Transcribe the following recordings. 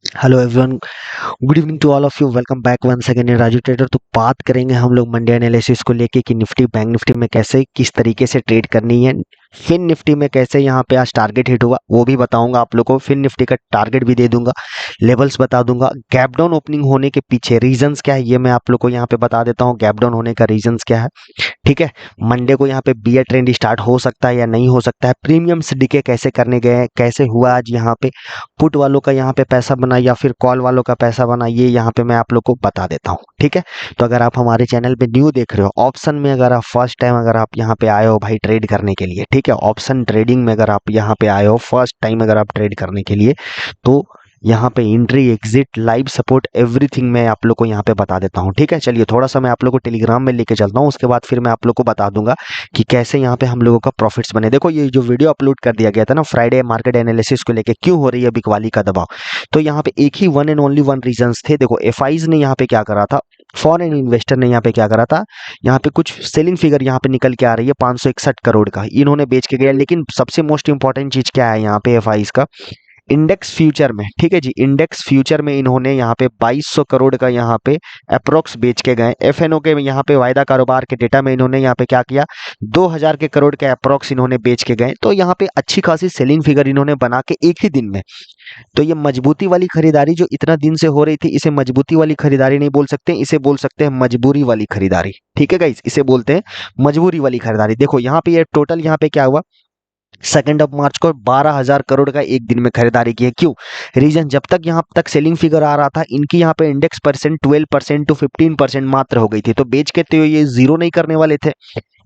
Hello everyone, good evening to all of you. Welcome back once again in Raju trader. तो बात करेंगे हम लोग मंडे एनालिसिस को लेके कि निफ्टी बैंक निफ्टी में कैसे किस तरीके से ट्रेड करनी है। फिन निफ्टी में कैसे यहाँ पे आज टारगेट हिट हुआ वो भी बताऊंगा आप लोगों को। फिन निफ्टी का टारगेट भी दे दूंगा, लेवल्स बता दूंगा। गैप डाउन ओपनिंग होने के पीछे रीजंस क्या है ये मैं आप लोग को यहाँ पे बता देता हूँ। गैप डाउन होने का रीजंस क्या है, ठीक है। मंडे को यहाँ पे बियर ट्रेंड स्टार्ट हो सकता है या नहीं हो सकता है। प्रीमियम्स डीके कैसे करने गए, कैसे हुआ आज यहाँ पे पुट वालों का यहाँ पे पैसा बना या फिर कॉल वालों का पैसा बना, ये यहाँ पे मैं आप लोग को बता देता हूँ, ठीक है। तो अगर आप हमारे चैनल पे न्यू देख रहे हो, ऑप्शन में अगर आप फर्स्ट टाइम अगर आप यहाँ पे आए हो भाई ट्रेड करने के लिए, ठीक है, ऑप्शन ट्रेडिंग में अगर आप यहाँ पे आए हो फर्स्ट टाइम अगर आप ट्रेड करने के लिए, तो यहाँ पे entry exit live support everything मैं आप लोग को यहाँ पे बता देता हूँ, ठीक है। चलिए थोड़ा सा मैं आप लोग को टेलीग्राम में लेके चलता हूँ, उसके बाद फिर मैं आप लोग को बता दूंगा कि कैसे यहाँ पे हम लोगों का प्रॉफिट्स बने। देखो ये जो वीडियो अपलोड कर दिया गया था ना फ्राइडे मार्केट एनालिसिस को लेके, क्यों हो रही है बिकवाली का दबाव, तो यहाँ पे एक ही one and only one reasons थे। देखो एफआईज ने यहाँ पे क्या करा था, फॉरेन इन्वेस्टर ने यहाँ पे क्या करा था, यहाँ पे कुछ सेलिंग फिगर यहाँ पे निकल के आ रही है 561 करोड़ का, इन्होंने बेच के गया। लेकिन सबसे मोस्ट इंपॉर्टेंट चीज क्या है यहाँ पे एफआईज का, इंडेक्स फ्यूचर में, ठीक है जी, इंडेक्स फ्यूचर में इन्होंने यहाँ पे 2200 करोड़ का यहाँ पे अप्रोक्स बेच के गए। एफएनओ के यहाँ पे वायदा कारोबार के डेटा में इन्होंने यहाँ पे क्या किया, 2000 के करोड़ के अप्रोक्स इन्होंने बेच के गए। तो यहाँ पे अच्छी खासी सेलिंग फिगर इन्होंने बना के एक ही दिन में। तो ये मजबूती वाली खरीदारी जो इतना दिन से हो रही थी, इसे मजबूती वाली खरीदारी नहीं बोल सकते, इसे बोल सकते हैं मजबूरी वाली खरीदारी, ठीक है गाइस, इसे बोलते हैं मजबूरी वाली खरीदारी। देखो यहाँ पे ये टोटल यहाँ पे क्या हुआ, 2 मार्च को 12,000 करोड़ का एक दिन में खरीदारी की है। क्यों, रीजन, जब तक यहाँ तक सेलिंग फिगर आ रहा था इनकी यहाँ पे इंडेक्स परसेंट 12% टू 15% मात्र हो गई थी। तो बेच के तो ये जीरो नहीं करने वाले थे,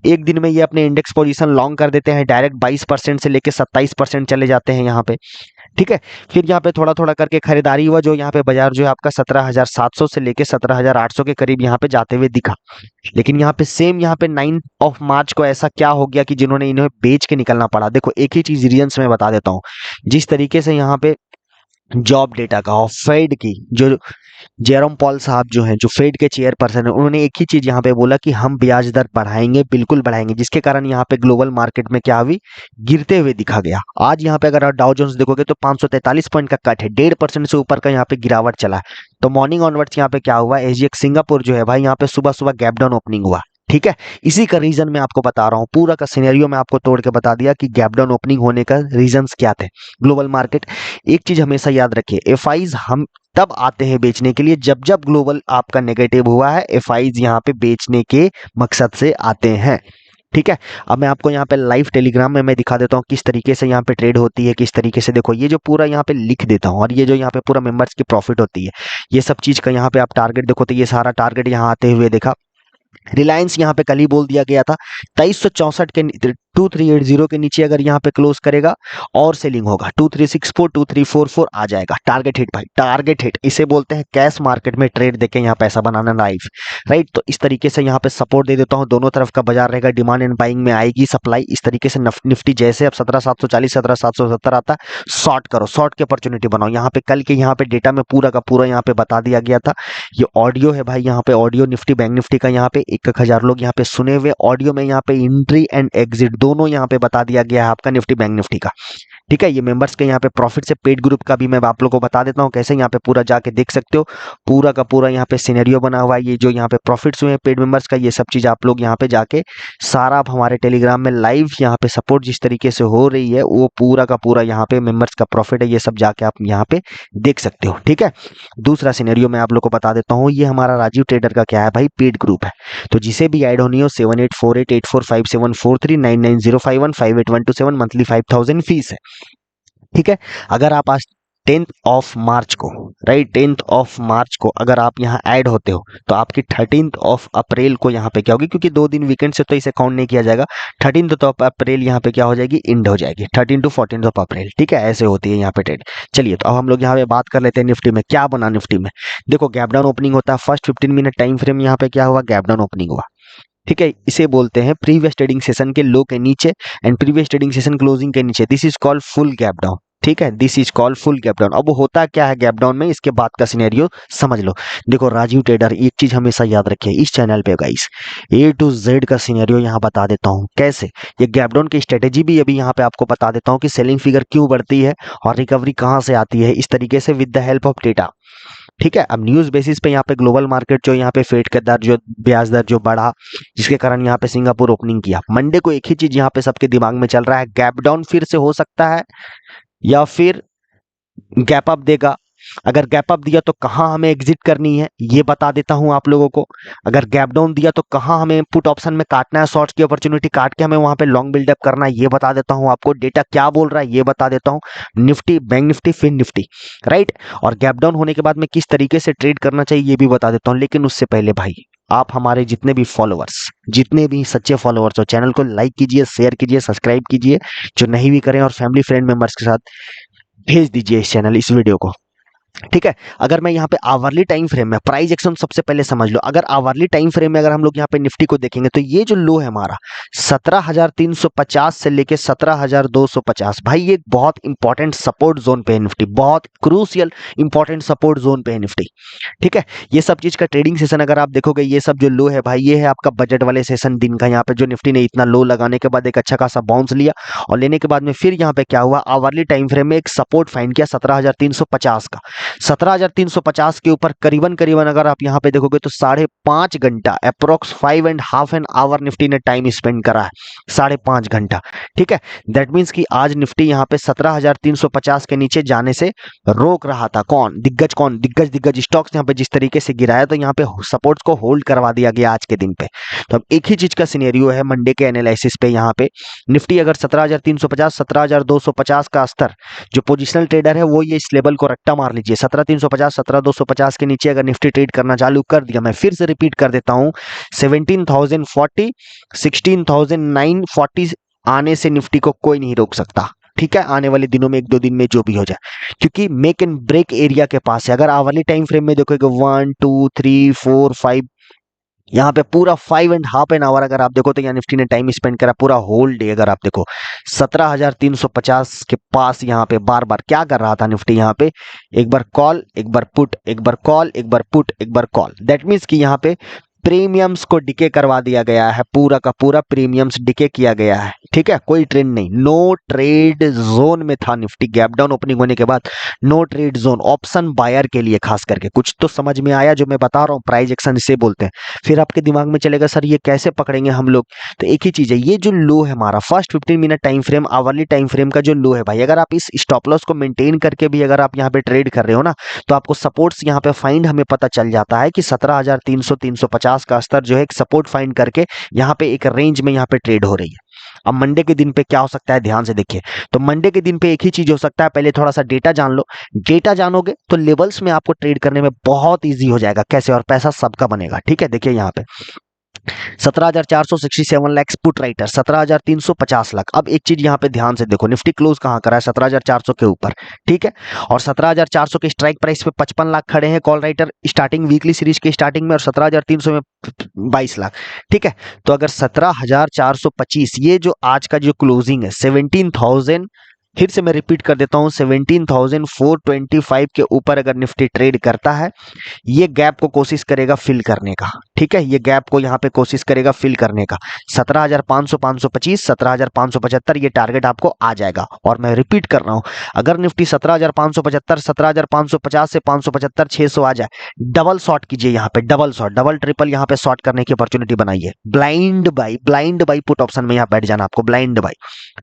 एक दिन में ये अपने इंडेक्स पोजीशन लॉन्ग कर देते हैं, डायरेक्ट 22% से लेके 27% चले जाते हैं यहाँ पे, ठीक है। फिर यहाँ पे थोड़ा थोड़ा करके खरीदारी हुआ, जो यहाँ पे बाजार जो है आपका 17,700 से लेके 17,800 के करीब यहाँ पे जाते हुए दिखा। लेकिन यहाँ पे सेम यहाँ पे 9 मार्च को ऐसा क्या हो गया कि जिन्होंने इन्हें बेच के निकलना पड़ा। देखो एक ही चीज रीजंस मैं बता देता हूँ, जिस तरीके से यहाँ पे जॉब डेटा का और फेड की जो जेरोम पॉल साहब जो हैं, जो फेड के चेयरपर्सन है, उन्होंने एक ही चीज यहाँ पे बोला कि हम ब्याज दर बढ़ाएंगे, बिल्कुल बढ़ाएंगे, जिसके कारण यहाँ पे ग्लोबल मार्केट में क्या हुई, गिरते हुए दिखा गया। आज यहाँ पे अगर आप डाउ जोन्स देखोगे तो 543 पॉइंट का कट है, 1.5% से ऊपर का यहाँ पे गिरावट चला है। तो मॉर्निंग ऑनवर्ड्स यहाँ पे क्या हुआ, एसजीएक्स सिंगापुर जो है भाई यहाँ पे सुबह सुबह गैप डाउन ओपनिंग हुआ, ठीक है। इसी का रीजन मैं आपको बता रहा हूँ, पूरा का सिनेरियो मैं आपको तोड़ के बता दिया कि गैप डाउन ओपनिंग होने का रीजंस क्या थे। ग्लोबल मार्केट, एक चीज हमेशा याद रखिए, एफआईज हम तब आते हैं बेचने के लिए जब जब ग्लोबल आपका नेगेटिव हुआ है, एफआईज यहाँ पे बेचने के मकसद से आते हैं, ठीक है। अब मैं आपको यहाँ पे लाइव टेलीग्राम में मैं दिखा देता हूँ किस तरीके से यहाँ पे ट्रेड होती है, किस तरीके से। देखो ये जो पूरा यहाँ पे लिख देता हूँ, और ये जो यहाँ पे पूरा मेंबर्स की प्रॉफिट होती है, ये सब चीज का यहाँ पे आप टारगेट देखो, तो ये सारा टारगेट यहाँ आते हुए देखा। रिलायंस यहाँ पे कल ही बोल दिया गया था 2364 के 2380 के नीचे अगर यहाँ पे क्लोज करेगा और सेलिंग होगा 2364 2344 आ जाएगा। टारगेट हिट भाई, टारगेट हिट, इसे बोलते हैं कैश मार्केट में ट्रेड देके यहाँ पैसा बनाना लाइव, राइट। तो इस तरीके से यहाँ पे सपोर्ट दे देता हूँ, दोनों तरफ का बाजार रहेगा, डिमांड एंड बाइंग में आएगी सप्लाई। इस तरीके से निफ्टी जैसे अब 17,740 17,770 आता है, शॉर्ट करो, शॉर्ट की अपॉर्चुनिटी बनाओ। यहाँ पे कल के यहाँ पे डेटा में पूरा का पूरा यहाँ पे बता दिया गया था। ये ऑडियो है भाई, यहाँ पे ऑडियो निफ्टी बैंक निफ्टी का यहाँ पे 1,000 लोग यहाँ पे सुने हुए ऑडियो में, यहाँ पे एंट्री एंड एग्जिट दोनों यहाँ पे बता दिया गया है आपका निफ्टी बैंक निफ्टी का, ठीक है। ये मेंबर्स के यहाँ पे प्रॉफिट से पेड ग्रुप का भी मैं आप लोगों को बता देता हूँ कैसे, यहाँ पे पूरा जाके देख सकते हो, पूरा का पूरा यहाँ पे सिनेरियो बना हुआ है। ये जो यहाँ पे प्रॉफिट्स हुए हैं पेड मेंबर्स का, ये सब चीज आप लोग यहाँ पे जाके सारा आप हमारे टेलीग्राम में लाइव यहाँ पे सपोर्ट जिस तरीके से हो रही है, वो पूरा का पूरा यहाँ पे मेंबर्स का प्रॉफिट है, ये सब जाके आप यहाँ पे देख सकते हो, ठीक है। दूसरा सिनेरियो मैं आप लोग को बता देता हूँ, ये हमारा राजीव ट्रेडर का क्या है भाई, पेड ग्रुप है। तो जिसे भी ऐड होनी हो 78488457439905158112 मंथली 5000 फीस है, ठीक है। अगर आप आज 10 मार्च को, राइट, 10 मार्च को अगर आप यहाँ ऐड होते हो तो आपकी 13 अप्रैल को यहाँ पे क्या होगी, क्योंकि 2 दिन वीकेंड से तो इसे काउंट नहीं किया जाएगा, 13 अप्रैल यहाँ पे क्या हो जाएगी, इंड हो जाएगी, 13 टू 14 अप्रैल, ठीक है। ऐसे होती है यहाँ पे ट्रेड। चलिए तो अब हम लोग यहाँ पे बात कर लेते हैं निफ्टी में क्या बना। निफ्टी में देखो गैप डाउन ओपनिंग होता है, फर्स्ट 15 मिनट टाइम फ्रेम यहाँ पे क्या हुआ, गैप डाउन ओपनिंग हुआ, ठीक है। इसे बोलते हैं प्रीवियस ट्रेडिंग सेशन के लो के नीचे and previous trading session closing के नीचे, this is called full gap down, ठीक है, this is called full gap down. अब वो होता क्या है गैप डाउन में, इसके बाद का सिनेरियो समझ लो। देखो राजीव ट्रेडर, एक चीज हमेशा याद रखिए इस चैनल पे गाइस, ए टू जेड का सिनेरियो यहाँ बता देता हूँ कैसे। ये गैप डाउन की स्ट्रेटेजी भी अभी यहाँ पे आपको बता देता हूँ कि सेलिंग फिगर क्यों बढ़ती है और रिकवरी कहाँ से आती है, इस तरीके से with the help of data. ठीक है, अब न्यूज बेसिस पे यहाँ पे ग्लोबल मार्केट जो यहाँ पे फेड का दर जो ब्याज दर जो बढ़ा, जिसके कारण यहाँ पे सिंगापुर ओपनिंग किया। मंडे को एक ही चीज यहाँ पे सबके दिमाग में चल रहा है, गैप डाउन फिर से हो सकता है या फिर गैप अप देगा। अगर गैप अप दिया तो कहाँ हमें एग्जिट करनी है ये बता देता हूं आप लोगों को। अगर गैप डाउन दिया तो कहाँ हमें पुट ऑप्शन में काटना है, शॉर्ट्स की अपॉर्चुनिटी काट के हमें वहां पे लॉन्ग बिल्डअप करना है ये बता देता हूं आपको। डेटा क्या बोल रहा है ये बता देता हूं। Nifty, bank Nifty, fin Nifty, right. और गैप डाउन होने के बाद में किस तरीके से ट्रेड करना चाहिए ये भी बता देता हूं। लेकिन उससे पहले भाई, आप हमारे जितने भी फॉलोअर्स, जितने भी सच्चे फॉलोअर्स हो, चैनल को लाइक कीजिए, शेयर कीजिए, सब्सक्राइब कीजिए, जो नहीं भी करें, और फैमिली फ्रेंड मेंबर्स के साथ भेज दीजिए इस चैनल, इस वीडियो को। ठीक है, अगर मैं यहाँ पे आवरली टाइम फ्रेम में प्राइस एक्शन सबसे पहले समझ लो। अगर आवरली टाइम फ्रेम में अगर हम लोग यहाँ पे निफ्टी को देखेंगे तो ये जो लो है हमारा 17,350 से लेके 17,250, भाई ये बहुत इंपॉर्टेंट सपोर्ट जोन पे है निफ्टी, बहुत क्रूशियल इंपॉर्टेंट सपोर्ट जोन पे है निफ्टी। ठीक है, ये सब चीज का ट्रेडिंग सेशन अगर आप देखोगे, ये सब जो लो है भाई, ये है आपका बजट वाले सेशन दिन का। यहाँ पे जो निफ्टी ने इतना लो लगाने के बाद एक अच्छा खासा बाउंस लिया, और लेने के बाद में फिर यहाँ पे क्या हुआ, आवरली टाइम फ्रेम में एक सपोर्ट फाइंड किया 17,350 का। 17,350 के ऊपर करीबन करीबन अगर आप यहाँ पे देखोगे तो 5.5 घंटा, अप्रोक्स 5.5 एन आवर निफ्टी ने टाइम स्पेंड करा है, 5.5 घंटा। ठीक है, दैट मीन्स कि आज निफ्टी यहाँ पे 17,350 के नीचे जाने से रोक रहा था। कौन? दिग्गज स्टॉक्स यहाँ पे जिस तरीके से गिराया, तो यहाँ पे सपोर्ट्स को होल्ड करवा दिया गया आज के दिन पे। तो अब एक ही चीज का सिनेरियो है मंडे के एनालिसिस पे। यहाँ पे निफ्टी अगर 17,350, 17,250 का स्तर, जो पोजिशनल ट्रेडर है वो ये इस लेवल को रट्टा मार लीजिए। 17,350, 17,250 के नीचे अगर निफ्टी ट्रेड करना चालू कर दिया, मैं फिर से रिपीट कर देता हूं, 17,040, 16,940 आने से निफ्टी को कोई नहीं रोक सकता। ठीक है, आने वाले दिनों में, एक दो दिन में जो भी हो जाए, क्योंकि मेक एंड ब्रेक एरिया के पास है। अगर आवरली टाइम फ्रेम में देखोगे 1 2 3 4 5, यहाँ पे पूरा 5.5 एन आवर अगर आप देखो तो यहाँ निफ्टी ने टाइम स्पेंड करा पूरा होल डे। अगर आप देखो 17,350 के पास यहाँ पे बार बार क्या कर रहा था निफ्टी, यहाँ पे एक बार कॉल, एक बार पुट, एक बार कॉल, एक बार पुट, एक बार कॉल। दैट मीन्स कि यहाँ पे प्रीमियम्स को डिके करवा दिया गया है, पूरा का पूरा प्रीमियम्स डिके किया गया है। ठीक है, कोई ट्रेंड नहीं, नो ट्रेड जोन में था निफ्टी। गैप डाउन ओपनिंग होने के बाद no trade zone, option buyer के लिए खास करके। कुछ तो समझ में आया जो मैं बता रहा हूँ, प्राइस एक्शन इसे बोलते हैं। फिर आपके दिमाग में चलेगा सर ये कैसे पकड़ेंगे हम लोग, तो एक ही चीज है, ये जो लो है हमारा first 15 minute time frame, hourly time frame का जो लो है भाई, अगर आप इस स्टॉप लॉस को मेंटेन करके भी अगर आप यहाँ पे ट्रेड कर रहे हो ना, तो आपको सपोर्ट्स यहाँ पे फाइंड हमें पता चल जाता है कि 17,300, 350 का स्तर जो है एक सपोर्ट फाइंड करके यहाँ पे एक रेंज में यहाँ पे ट्रेड हो रही है। अब मंडे के दिन पे क्या हो सकता है, ध्यान से देखिए। तो मंडे के दिन पे एक ही चीज हो सकता है, पहले थोड़ा सा डेटा जान लो। डेटा जानोगे तो लेवल्स में आपको ट्रेड करने में बहुत इजी हो जाएगा। कैसे? और पैसा सबका बनेगा। ठीक है, देखिए यहाँ पे 17,467 लाख पुट राइटर, 17,350 लाख। अब एक चीज यहाँ पे ध्यान से देखो, निफ्टी क्लोज कहाँ करा है, 17,400 के ऊपर। ठीक है, और 17,400 के स्ट्राइक प्राइस पे 55 लाख खड़े हैं call writer starting weekly series के स्टार्टिंग में, और 17,300 में 22 लाख। ठीक है, तो अगर 17,425 ये जो आज का जो क्लोजिंग है 17,000, फिर से मैं रिपीट कर देता हूं, 17,425 के ऊपर अगर निफ्टी ट्रेड करता है, ये गैप को कोशिश करेगा फिल करने का। ठीक है, ये गैप को यहाँ पे कोशिश करेगा फिल करने का। 17,500, 525, 17,575 ये टारगेट आपको आ जाएगा। और मैं रिपीट कर रहा हूं, अगर निफ्टी 17,575, 17,550 से 575, 600 आ जाए, डबल शॉर्ट कीजिए यहाँ पे, डबल शॉर्ट, डबल ट्रिपल यहाँ पे शॉर्ट करने की अपॉर्चुनिटी बनाइए। ब्लाइंड बाई पुट ऑप्शन में यहाँ बैठ जाना आपको, ब्लाइंड बाई।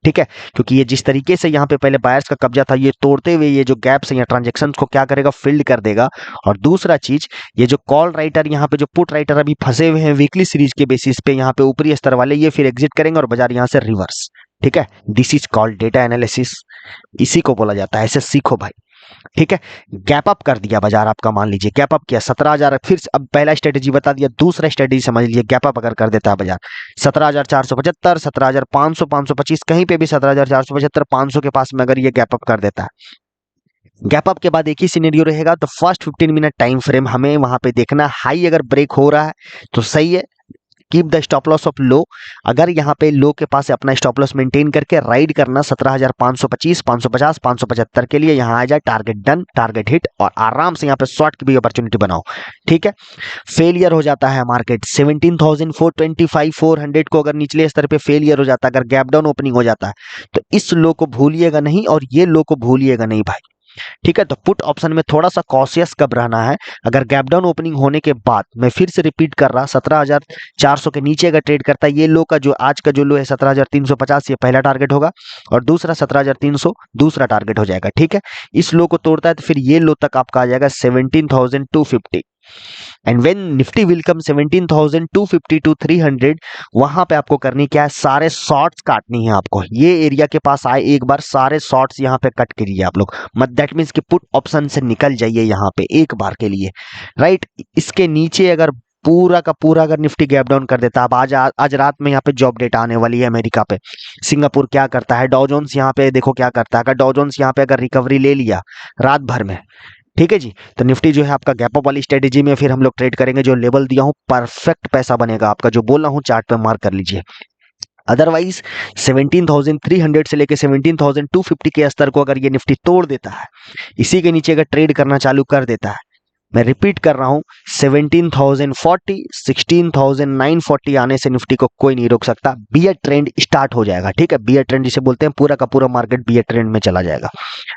ठीक है, क्योंकि ये जिस तरीके से यहाँ पे पहले बायर्स का कब्जा था, ये तोड़ते हुए ये जो गैप्स है या ट्रांजेक्शन को क्या करेगा, फिल्ड कर देगा। और दूसरा चीज, ये जो कॉल राइटर यहाँ पे जो पुट राइटर अभी फंसे हुए हैं वीकली सीरीज के बेसिस पे, यहाँ पे ऊपरी स्तर वाले, ये फिर एग्जिट करेंगे और बाजार यहाँ से रिवर्स। ठीक है, this is called data analysis, इसी को बोला जाता है, ऐसे सीखो भाई। ठीक है, गैप अप कर दिया बाजार आपका, मान लीजिए गैप अप किया 17,000, फिर अब पहला स्ट्रेटेजी बता दिया, दूसरा स्ट्रेटेजी समझ लीजिए। गैप अप अगर कर देता है बाजार 17,475, 17,500, 525, कहीं पे भी 17,475, 500 के पास में अगर ये गैप अप कर देता है, गैप अप के बाद एक ही सिनेरियो रहेगा। तो फर्स्ट 15 मिनट टाइम फ्रेम हमें वहां पे देखना, हाई अगर ब्रेक हो रहा है तो सही है, keep the stop loss of low. अगर यहाँ पे लो के पास अपना स्टॉप लॉस मेंटेन करके राइड करना 17,525, 550, 575 के लिए यहाँ आ जाए, टारगेट डन, टारगेट हिट, और आराम से यहाँ पे शॉर्ट की भी अपॉर्चुनिटी बनाओ। ठीक है, फेलियर हो जाता है मार्केट 17,425, 400 को अगर निचले स्तर पे फेलियर हो जाता है, अगर गैप डाउन ओपनिंग हो जाता है, तो इस लो को भूलिएगा नहीं और ये लो को भूलिएगा नहीं भाई। ठीक है, तो पुट ऑप्शन में थोड़ा सा कॉशियस कब रहना है, अगर गैप डाउन ओपनिंग होने के बाद, मैं फिर से रिपीट कर रहा, 17,400 के नीचे अगर ट्रेड करता है, ये लो का जो आज का जो लो है 17,350, ये पहला टारगेट होगा, और दूसरा 17,300 दूसरा टारगेट हो जाएगा। ठीक है, इस लो को तोड़ता है तो फिर ये लो तक आपका आ जाएगा 17,250, and when Nifty will come 17,250 to 300, वहां पे आपको करनी क्या है, सारे शॉर्ट्स काटनी है आपको। ये एरिया के पास आए एक बार, सारे शॉर्ट्स यहाँ पे कट करिए आप लोग, मत दैट मीन्स कि पुट ऑप्शन से निकल जाइए यहाँ पे एक बार के लिए, राइट। इसके नीचे अगर पूरा का पूरा अगर निफ्टी गैप डाउन कर देता है, अब आज रात में यहाँ पे जॉब डेटा आने वाली है अमेरिका पे, सिंगापुर क्या करता है, डॉ जोन्स यहाँ पे देखो क्या करता है, अगर डॉ जोन्स यहाँ पे अगर रिकवरी ले लिया रात भर में, ठीक है जी, तो निफ्टी जो है आपका गैप अप वाली स्ट्रेटेजी में फिर हम लोग ट्रेड करेंगे, जो लेवल दिया हूं परफेक्ट पैसा बनेगा आपका, जो बोल रहा हूं चार्ट पे मार्क कर लीजिए। अदरवाइज 17,300 से लेके 17,250 के स्तर को अगर ये निफ्टी तोड़ देता है, इसी के नीचे अगर ट्रेड करना चालू कर देता है, मैं रिपीट कर रहा हूं, 17,040, 16,940 आने से निफ्टी को कोई नहीं रोक सकता, बियर ट्रेंड स्टार्ट हो जाएगा। ठीक है, बियर ट्रेंड जिसे बोलते हैं, पूरा का पूरा मार्केट बियर ट्रेंड में चला जाएगा,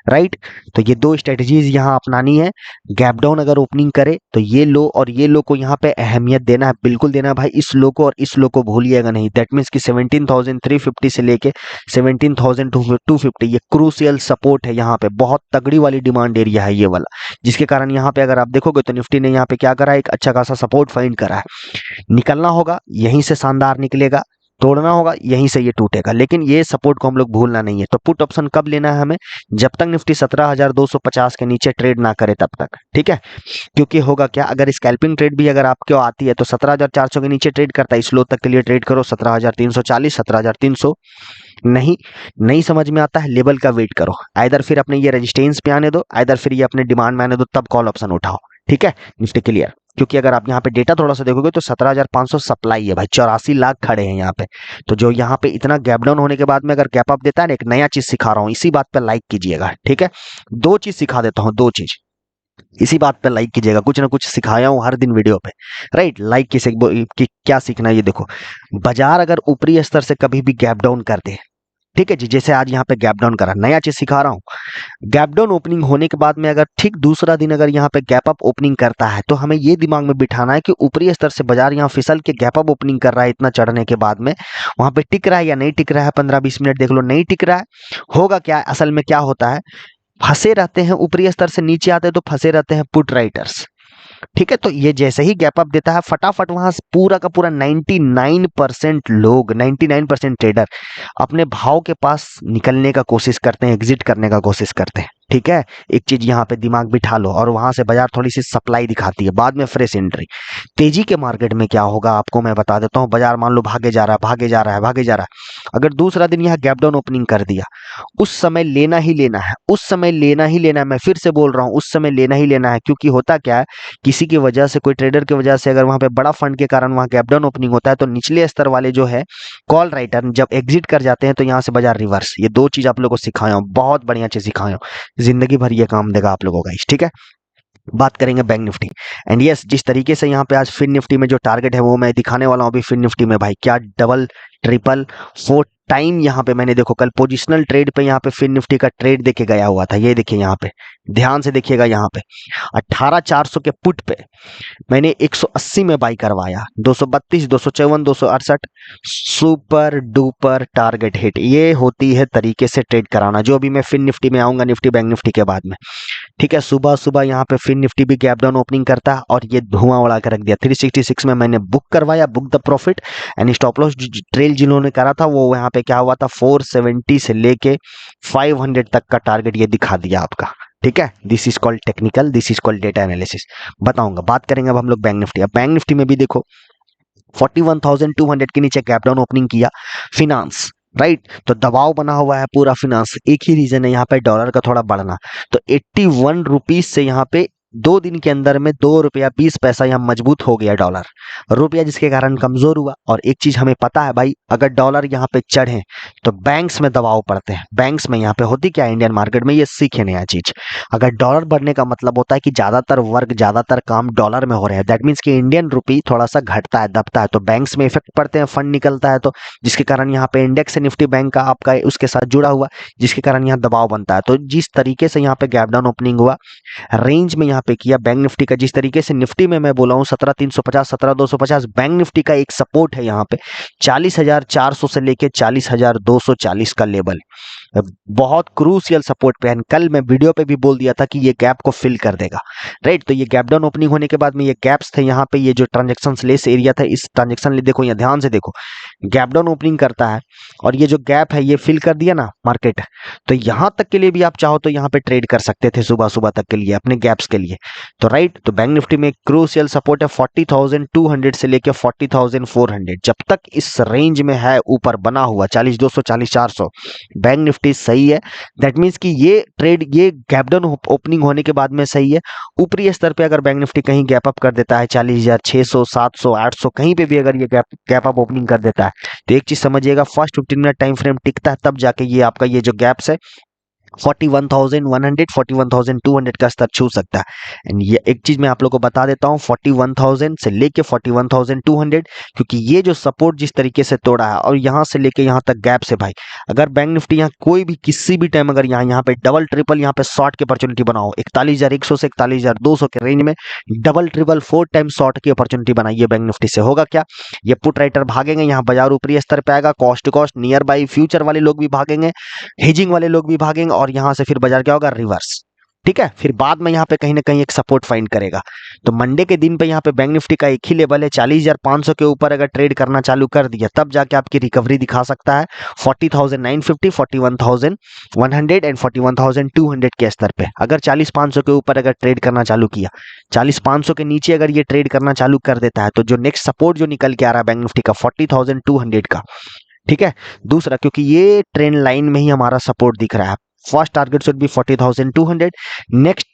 राइट। तो ये दो स्ट्रेटजीज यहाँ अपनानी है। गैप डाउन अगर ओपनिंग करे तो ये लो और ये लो को यहाँ पे अहमियत देना है, बिल्कुल देना है भाई, इस लो को और इस लो को भूलिएगा नहीं। दैट मीन्स कि 17,350 से लेके 17,250 ये क्रूशियल सपोर्ट है, यहाँ पे बहुत तगड़ी वाली डिमांड एरिया है ये वाला, जिसके कारण यहाँ पे अगर आप देखोगे तो निफ्टी ने यहाँ पे क्या करा, एक अच्छा खासा सपोर्ट फाइंड करा है। निकलना होगा यहीं से शानदार निकलेगा, तोड़ना होगा यहीं से ये टूटेगा, लेकिन ये सपोर्ट को हम लोग भूलना नहीं है। तो पुट ऑप्शन कब लेना है हमें, जब तक निफ्टी 17,250 के नीचे ट्रेड ना करे तब तक। ठीक है, क्योंकि होगा क्या, अगर स्कैल्पिंग ट्रेड भी अगर आपको आती है तो 17,400 के नीचे ट्रेड करता है, इस लो तक के लिए ट्रेड करो, 17,340, 17,300 नहीं समझ में आता है, लेवल का वेट करो, आइदर फिर अपने ये रेजिस्टेंस पे आने दो, आइदर फिर ये अपने डिमांड में आने दो, तब कॉल ऑप्शन उठाओ। ठीक है, निफ्टी क्लियर। क्योंकि अगर आप यहाँ पे डेटा थोड़ा सा देखोगे तो 17,500 सप्लाई है भाई, 84 लाख खड़े हैं यहाँ पे। तो जो यहाँ पे इतना गैप डाउन होने के बाद में अगर गैप अप देता है ना, एक नया चीज सिखा रहा हूँ, इसी बात पे लाइक कीजिएगा। ठीक है, दो चीज सिखा देता हूँ, दो चीज इसी बात पे लाइक कीजिएगा, कुछ ना कुछ सिखाया हूँ हर दिन वीडियो पे, राइट। लाइक की क्या सीखना है, ये देखो, बाजार अगर ऊपरी स्तर से कभी भी गैप डाउन कर दे, ठीक है जी, जैसे आज यहाँ पे गैप डाउन करा, नया चीज सिखा रहा हूँ, गैप डाउन ओपनिंग होने के बाद में अगर ठीक दूसरा दिन अगर यहाँ पे गैप अप ओपनिंग करता है, तो हमें ये दिमाग में बिठाना है कि ऊपरी स्तर से बाजार यहाँ फिसल के गैप अप ओपनिंग कर रहा है, इतना चढ़ने के बाद में वहां पे टिक रहा है या नहीं टिक रहा है, 15-20 मिनट देख लो, नहीं टिक रहा है, होगा क्या, असल में क्या होता है, फंसे रहते हैं ऊपरी स्तर से नीचे आते हैं तो फंसे रहते हैं पुट राइटर्स। ठीक है, तो ये जैसे ही गैप अप देता है, फटाफट वहां से पूरा का पूरा 99% लोग, 99% ट्रेडर अपने भाव के पास निकलने का कोशिश करते हैं, एग्जिट करने का कोशिश करते हैं। ठीक है, एक चीज यहाँ पे दिमाग बिठा लो, और वहां से बाजार थोड़ी सी सप्लाई दिखाती है, बाद में फ्रेश एंट्री। तेजी के मार्केट में क्या होगा आपको मैं बता देता हूँ, बाजार मान लो भागे जा रहा है, भागे जा रहा है, भागे जा रहा है, अगर दूसरा दिन यहाँ गैप डाउन ओपनिंग कर दिया, उस समय लेना ही लेना है, उस समय लेना ही लेना है, मैं फिर से बोल रहा हूँ, उस समय लेना ही लेना है। क्योंकि होता क्या है, किसी की वजह से, कोई ट्रेडर की वजह से अगर वहां पे बड़ा फंड के कारण वहां गैप डाउन ओपनिंग होता है, तो निचले स्तर वाले जो है कॉल राइटर जब एग्जिट कर जाते हैं, तो यहाँ से बाजार रिवर्स। ये दो चीज आप लोगों को सिखाया हूँ, बहुत बढ़िया चीज सिखाया हूँ, जिंदगी भर ये काम देगा आप लोगों का। ठीक है, बात करेंगे बैंक निफ्टी, एंड यस, जिस तरीके से यहाँ पे आज फिन निफ्टी में जो टारगेट है वो मैं दिखाने वाला हूँ अभी। फिन निफ्टी में भाई क्या डबल ट्रिपल 4 टाइम यहाँ पे मैंने, देखो कल पोजिशनल ट्रेड पे यहाँ पे फिन निफ्टी का ट्रेड देके गया हुआ था, ये देखिए यहाँ पे, ध्यान से देखिएगा, यहाँ पे 18,400 के पुट पे मैंने 180 में बाई करवाया, 232, 254, 268, सुपर डुपर टारगेट हिट। ये होती है तरीके से ट्रेड कराना, जो अभी मैं फिन निफ्टी में आऊंगा, निफ्टी बैंक निफ्टी के बाद में। ठीक है, सुबह सुबह यहाँ पे फिन निफ्टी भी गैप डाउन ओपनिंग करता है और ये धुआं उड़ा के रख दिया। 366 में मैंने बुक करवाया, book the profit, and stop loss trail जिन्होंने करा था वो यहाँ पे क्या हुआ था, 470 से लेके 500 तक का टारगेट ये दिखा दिया आपका। ठीक है, this is called technical, this is called data analysis. बताऊंगा, बात करेंगे अब हम लोग बैंक निफ्टी। अब बैंक निफ्टी में भी देखो 41,200 के नीचे गैप डाउन ओपनिंग किया, फिनांस, राइट। तो दबाव बना हुआ है पूरा फिनांस, एक ही रीजन है यहाँ पे, डॉलर का थोड़ा बढ़ना। तो 81 रुपीज से यहाँ पे 2 दिन के अंदर में 2 रुपया 20 पैसा यहाँ मजबूत हो गया डॉलर रुपया, जिसके कारण कमजोर हुआ। और एक चीज हमें पता है भाई, अगर डॉलर यहाँ पे चढ़े तो बैंक्स में दबाव पड़ते हैं। बैंक्स में यहाँ पे होती क्या है इंडियन मार्केट में, ये सीखे नया चीज। अगर डॉलर बढ़ने का मतलब होता है कि ज्यादातर वर्क ज्यादातर काम डॉलर में हो रहे हैं, दैट मीन्स कि इंडियन रुपी थोड़ा सा घटता है दबता है, तो बैंक्स में इफेक्ट पड़ते हैं, फंड निकलता है, तो जिसके कारण यहाँ पे इंडेक्स निफ्टी बैंक का आपका उसके साथ जुड़ा हुआ, जिसके कारण यहाँ दबाव बनता है। तो जिस तरीके से यहाँ पे गैप डाउन ओपनिंग हुआ, रेंज में यहाँ पे किया बैंक निफ्टी का, जिस तरीके से निफ्टी में मैं बोला हूँ 17,350 17,250, बैंक निफ्टी का एक सपोर्ट है यहाँ पे 40,400 से लेके 40,240 का लेवल, बहुत क्रूशियल सपोर्ट पे है। कल मैं वीडियो पे भी बोल दिया था कि ये गैप को फिल कर देगा, राइट। तो ये गैप डाउन ओपनिंग होने के बाद में ये गैप्स थे यहाँ पे, ये जो ट्रांजेक्शन लेस एरिया था, इस ट्रांजेक्शन ले देखो, यहाँ ध्यान से देखो, गैप डाउन ओपनिंग करता है और ये जो गैप है ये फिल कर दिया ना मार्केट, तो यहाँ तक के लिए भी आप चाहो तो यहाँ पे ट्रेड कर सकते थे सुबह सुबह तक के लिए अपने गैप्स के लिए, तो राइट। तो बैंक निफ्टी में क्रूशियल सपोर्ट है 40,200 से लेके 40,400, जब तक इस रेंज में है ऊपर बना हुआ 40,200 40,400 बैंक निफ्टी सही है। दैट मीन्स कि ये ट्रेड, ये गैप डाउन ओपनिंग होने के बाद में सही है। ऊपरी स्तर पे अगर बैंक निफ्टी कहीं गैप अप कर देता है 40,600 700 800 कहीं पे भी अगर ये गैप अप ओपनिंग कर देता है, तो एक चीज समझिएगा, फर्स्ट 15 मिनट टाइम फ्रेम टिकता है, तब जाके ये आपका ये जो गैप्स है 41,100 41,200 का स्तर छू सकता है। एंड ये एक चीज मैं आप लोगों को बता देता हूँ, 41,000 से लेके 41,200, क्योंकि ये जो सपोर्ट जिस तरीके से तोड़ा है और यहाँ से लेके यहाँ तक गैप से भाई, अगर बैंक निफ्टी यहाँ कोई भी किसी भी टाइम अगर यहाँ पे डबल ट्रिपल यहाँ पे शॉर्ट की अपॉर्चुनिटी बनाओ 41,100 से 41,200 के रेंज में डबल ट्रिपल 4 टाइम शॉर्ट की अपॉर्चुनिटी बनाइए बैंक निफ्टी से, होगा क्या, ये पुट राइटर भागेंगे, यहाँ बाजार ऊपरी स्तर पे आएगा, cost to cost near buy future वाले लोग भी भागेंगे, हेजिंग वाले लोग भी भागेंगे, और यहां से फिर बाजार क्या होगा, रिवर्स, ठीक है। फिर बाद में यहाँ पे कहीं ना कहीं एक सपोर्ट फाइंड करेगा। तो मंडे के दिन पे यहाँ पे बैंक निफ्टी का एक ही लेवल है, 40,500 के ऊपर अगर ट्रेड करना चालू कर दिया तब जाके आपकी रिकवरी दिखा सकता है 40,950 41,100 एंड 41,200 के स्तर पे। अगर 40,500 के ऊपर अगर ट्रेड करना चालू किया, 40,500 के नीचे अगर ये ट्रेड करना चालू कर देता है, तो जो नेक्स्ट सपोर्ट जो निकल के आ रहा है बैंक निफ्टी का 40,200 का, ठीक है। दूसरा, क्योंकि ये ट्रेंड लाइन में ही हमारा सपोर्ट दिख रहा है, first target should be 40,200, next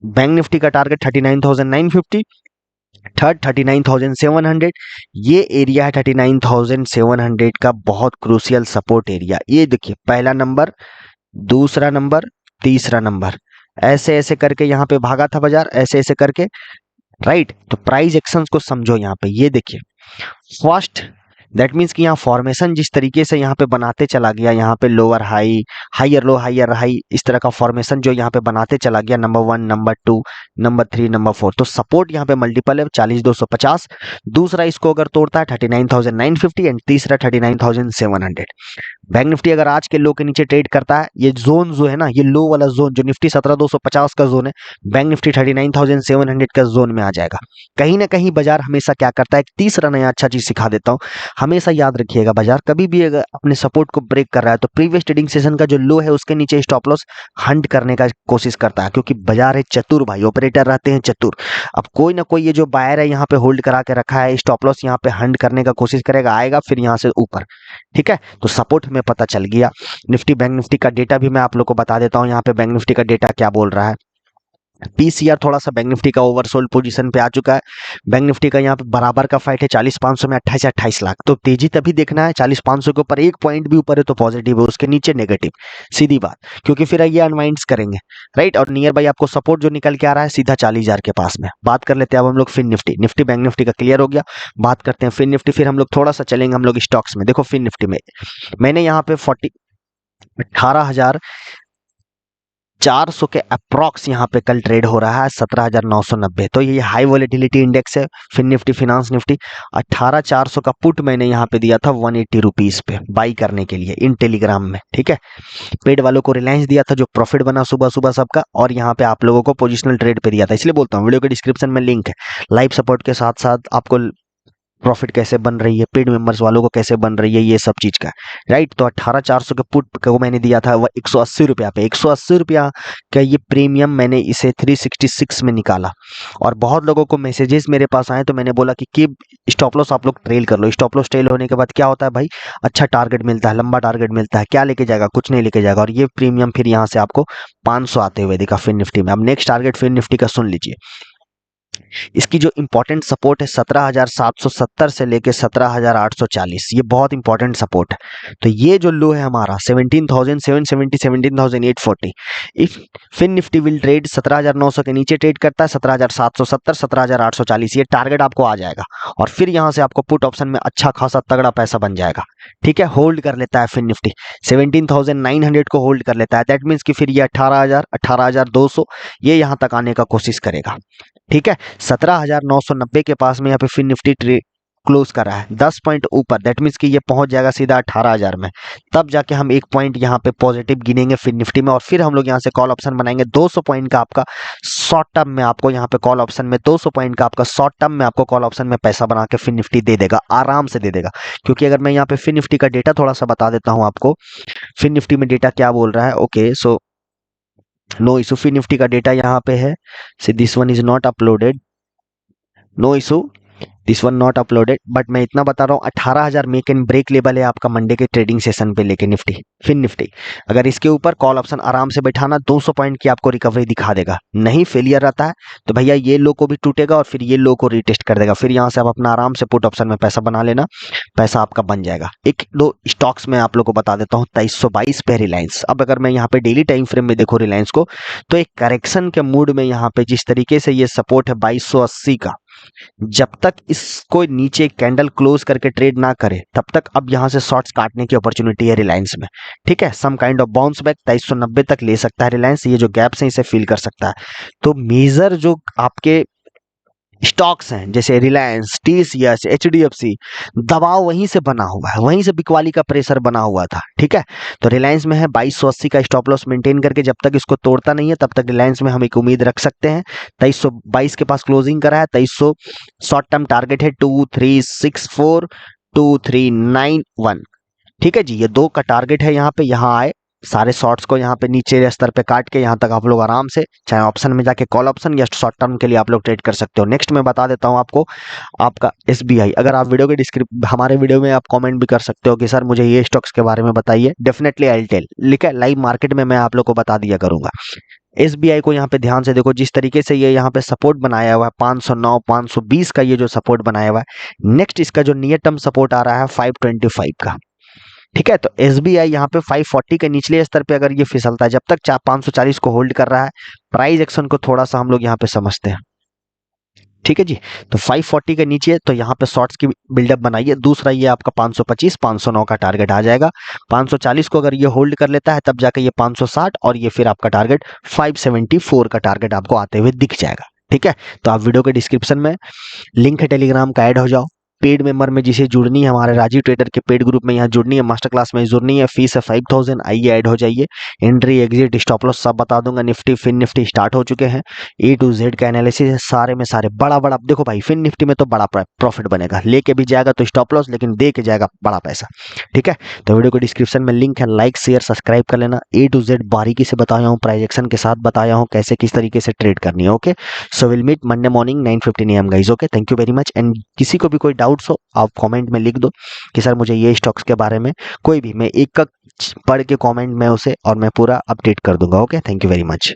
bank Nifty का टारगेट 39,950, थर्ड 39,700, ये एरिया है 39,700 का बहुत क्रूशियल सपोर्ट एरिया। ये देखिए पहला नंबर, दूसरा नंबर, तीसरा नंबर, ऐसे ऐसे करके यहाँ पे भागा था बाजार, ऐसे ऐसे करके, राइट। तो प्राइस एक्शंस को समझो यहाँ पे, ये देखिए फर्स्ट, दैट मीन्स कि यहाँ फॉर्मेशन जिस तरीके से यहाँ पे बनाते चला गया, यहाँ पे lower high, higher low, higher high, इस तरह का फॉर्मेशन जो यहाँ पे बनाते चला गया, नंबर 1 नंबर 2 नंबर 3 नंबर 4, तो सपोर्ट यहाँ पे मल्टीपल है 40,250, दूसरा इसको अगर तोड़ता है 39,950 एंड तीसरा 39,700। बैंक निफ्टी अगर आज के लो के नीचे ट्रेड करता है, ये जोन जो है ना, ये लो वाला जोन जो निफ्टी 17,250 का जोन है, बैंक निफ्टी 39,700 का जोन में आ जाएगा। कहीं ना कहीं बाजार हमेशा क्या करता है, एक तीसरा नया अच्छा चीज सिखा देता हूँ, हमेशा याद रखिएगा, बाजार कभी भी अगर अपने सपोर्ट को ब्रेक कर रहा है तो प्रीवियस ट्रेडिंग सेशन का जो लो है उसके नीचे स्टॉप लॉस हंट करने का कोशिश करता है, क्योंकि बाजार है चतुर भाई, ऑपरेटर रहते हैं चतुर। अब कोई ना कोई ये जो बायर है यहाँ पे होल्ड करा के रखा है, स्टॉप लॉस यहाँ पे हंट करने का कोशिश करेगा, आएगा फिर यहाँ से ऊपर, ठीक है। तो सपोर्ट हमें पता चल गया। निफ्टी बैंक निफ्टी का डेटा भी मैं आप लोग को बता देता हूँ, यहाँ पे बैंक निफ्टी का डेटा क्या बोल रहा है। पीसीआर थोड़ा सा बैंक निफ्टी का ओवरसोल्ड पोजीशन पे आ चुका है। बैंक निफ्टी का यहाँ पे बराबर का फाइट है 40,500 में 28 लाख, तो तेजी तभी देखना है 40,500 के ऊपर एक पॉइंट भी ऊपर है तो पॉजिटिव है, उसके नीचे नेगेटिव, सीधी बात, क्योंकि फिर ये अनवाइंड्स करेंगे, राइट। और नियर बाई आपको सपोर्ट जो निकल के आ रहा है सीधा 40,000 के पास में। बात कर लेते हैं अब हम लोग fin Nifty, Nifty bank Nifty का क्लियर हो गया, बात करते हैं फिन निफ्टी, फिर हम लोग थोड़ा सा चलेंगे हम लोग स्टॉक्स में। देखो फिन निफ्टी में मैंने यहाँ पे 18,400 के अप्रॉक्स यहाँ पे कल ट्रेड हो रहा है 17,990, तो ये हाई वॉलेटिलिटी इंडेक्स है फिन निफ्टी फिनांस निफ्टी। 18,400 का पुट मैंने यहाँ पे दिया था 180 रुपीज पे बाई करने के लिए इन टेलीग्राम में, ठीक है। पेड वालों को रिलायंस दिया था जो प्रॉफिट बना सुबह सुबह सबका, और यहाँ पे आप लोगों को पोजिशनल ट्रेड पे दिया था, इसलिए बोलता हूँ वीडियो के डिस्क्रिप्शन में लिंक है। लाइव सपोर्ट के साथ साथ आपको प्रॉफिट कैसे बन रही है, पेड मेंबर्स वालों को कैसे बन रही है, ये सब चीज का, राइट। तो 18,400 के पुट को मैंने दिया था वह 180 रुपया पे, 180 रुपया का ये प्रीमियम मैंने इसे 366 में निकाला। और बहुत लोगों को मैसेजेस मेरे पास आए, तो मैंने बोला कि स्टॉप लॉस आप लोग ट्रेल कर लो। स्टॉप लॉस ट्रेल होने के बाद क्या होता है भाई, अच्छा टारगेट मिलता है, लंबा टारगेट मिलता है। क्या लेके जाएगा, कुछ नहीं लेके जाएगा। और ये प्रीमियम फिर यहाँ से आपको 500 आते हुए दिखा फिन निफ्टी में। अब नेक्स्ट टारगेट फिन निफ्टी का सुन लीजिए। इसकी जो इंपॉर्टेंट सपोर्ट है 17,770 से लेके 17,840, ये बहुत इंपॉर्टेंट सपोर्ट है। तो ये जो लो है हमारा 17,770, 17,840, if fin Nifty will trade 17,900 के नीचे ट्रेड करता है 17,770, 17,840, ये टारगेट आपको आ जाएगा। और फिर यहाँ से आपको पुट ऑप्शन में अच्छा खासा तगड़ा पैसा बन जाएगा। ठीक है, होल्ड कर लेता है फिन निफ्टी 17,900 को होल्ड कर लेता है। दैट मीन्स कि फिर ये 18,000, 18,200 ये यहाँ तक आने का कोशिश करेगा। ठीक है, 17,990 के पास में यहाँ पे फिन निफ्टी क्लोज कर रहा है 10 पॉइंट ऊपर। दैट मीन्स कि ये पहुंच जाएगा सीधा 18,000 में। तब जाके हम एक पॉइंट यहाँ पे पॉजिटिव गिनेंगे फिन निफ्टी में। और फिर हम लोग यहाँ से कॉल ऑप्शन बनाएंगे 200 पॉइंट का आपका शॉर्ट टर्म में, आपको यहाँ पे कॉल ऑप्शन में 200 पॉइंट का आपका शॉर्ट टर्म में आपको कॉल ऑप्शन में पैसा बना के फिन निफ्टी दे देगा, आराम से दे देगा। क्योंकि अगर मैं यहाँ पे फिन निफ्टी का डेटा थोड़ा सा बता देता हूँ आपको, फिन निफ्टी में डेटा क्या बोल रहा है। Okay, so no issue, fin Nifty का डेटा यहाँ पे है। See this one is not uploaded, no issue, this one not uploaded. But मैं इतना बता रहा हूँ 18,000 मेक एंड ब्रेक लेवल है आपका मंडे के ट्रेडिंग सेशन पे लेके निफ्टी, फिन निफ्टी। अगर इसके ऊपर कॉल ऑप्शन आराम से बैठाना 200 पॉइंट की आपको रिकवरी दिखा देगा। नहीं फेलियर रहता है तो भैया ये लो को भी टूटेगा और फिर ये लो को रीटेस्ट कर देगा। फिर यहाँ से आप अपना आराम से पुट ऑप्शन में पैसा बना लेना, पैसा आपका बन जाएगा। एक दो स्टॉक्स में आप लोग को बता देता हूँ। 2322 पे रिलायंस। अब अगर मैं यहाँ पे डेली टाइम फ्रेम में देखो रिलायंस को, तो एक करेक्शन के मूड में यहाँ पे जिस तरीके से ये सपोर्ट है 2280 का, जब तक इसको नीचे कैंडल क्लोज करके ट्रेड ना करे तब तक अब यहां से शॉर्ट्स काटने की अपॉर्चुनिटी है रिलायंस में। ठीक है, some kind of bounce back 2390 तक ले सकता है रिलायंस। ये जो गैप्स है इसे फिल कर सकता है। तो मेजर जो आपके स्टॉक्स हैं जैसे रिलायंस, टीसीएस, एचडीएफसी, दबाव वहीं से बना हुआ है, वहीं से बिकवाली का प्रेशर बना हुआ था। ठीक है, तो रिलायंस में है 2280 का स्टॉप लॉस मेंटेन करके जब तक इसको तोड़ता नहीं है तब तक रिलायंस में हम एक उम्मीद रख सकते हैं। 2322 के पास क्लोजिंग करा है। 2300 शॉर्ट टर्म टारगेट है 2364, 2391। ठीक है जी, ये दो का टारगेट है। यहाँ पे यहाँ आए सारे शॉर्ट्स को यहाँ पे नीचे स्तर पे काट के यहाँ तक आप लोग आराम से चाहे ऑप्शन में जाके कॉल ऑप्शन या शॉर्ट टर्म के लिए आप लोग ट्रेड कर सकते हो। नेक्स्ट मैं बता देता हूँ आपको आपका एसबीआई। अगर आप वीडियो के हमारे वीडियो में आप कमेंट भी कर सकते हो कि सर मुझे ये स्टॉक्स के बारे में बताइए, डेफिनेटली आई विल टेल। लिखा लाइव मार्केट में मैं आप लोग को बता दिया करूंगा। एसबीआई को यहाँ पे ध्यान से देखो, जिस तरीके से ये यहाँ पे सपोर्ट बनाया हुआ है 509, 520 का ये जो सपोर्ट बनाया हुआ है। नेक्स्ट इसका जो नियर टर्म सपोर्ट आ रहा है 525 का। ठीक है, तो एसबीआई यहाँ पे 540 के निचले स्तर पे अगर ये फिसलता है, जब तक 540 को होल्ड कर रहा है, प्राइस एक्शन को थोड़ा सा हम लोग यहाँ पे समझते हैं। ठीक है जी, तो 540 के नीचे तो यहाँ पे शॉर्ट्स की बिल्डअप बनाइए। दूसरा ये आपका 525, 509 का टारगेट आ जाएगा। 540 को अगर ये होल्ड कर लेता है तब जाकर ये 560 और ये फिर आपका टारगेट 574 का टारगेट आपको आते हुए दिख जाएगा। ठीक है, तो आप वीडियो के डिस्क्रिप्शन में लिंक है टेलीग्राम का, ऐड हो जाओ। पेड मेंबर में जिसे जुड़नी है हमारे राजीव ट्रेडर के पेड ग्रुप में यहाँ जुड़नी है, मास्टर क्लास में जुड़नी है। फीस है 5000, आइए ऐड हो जाइए। एंट्री, एग्जिट, स्टॉप लॉस सब बता दूंगा। निफ्टी फिन निफ्टी स्टार्ट हो चुके हैं। ए टू जेड का एनालिसिस है, सारे में सारे बड़ा बड़ा। देखो भाई फिन निफ्टी में तो बड़ा प्रॉफिट बनेगा, लेके भी जाएगा तो स्टॉप लॉस, लेकिन दे के जाएगा बड़ा पैसा। ठीक है, तो वीडियो को डिस्क्रिप्शन में लिंक है, लाइक शेयर सब्सक्राइब कर लेना। ए टू जेड बारीकी से बताया हूँ, प्राइजेक्शन के साथ बताया हूँ कैसे किस तरीके से ट्रेड करनी है। Okay, so will meet Monday morning 9:15 AM guys. Okay, thank you very much. And किसी को भी कोई डाउट्स हो आप कमेंट में लिख दो कि सर मुझे ये स्टॉक्स के बारे में, कोई भी, मैं एक पढ़ के कमेंट में उसे और मैं पूरा अपडेट कर दूंगा। Okay, thank you very much.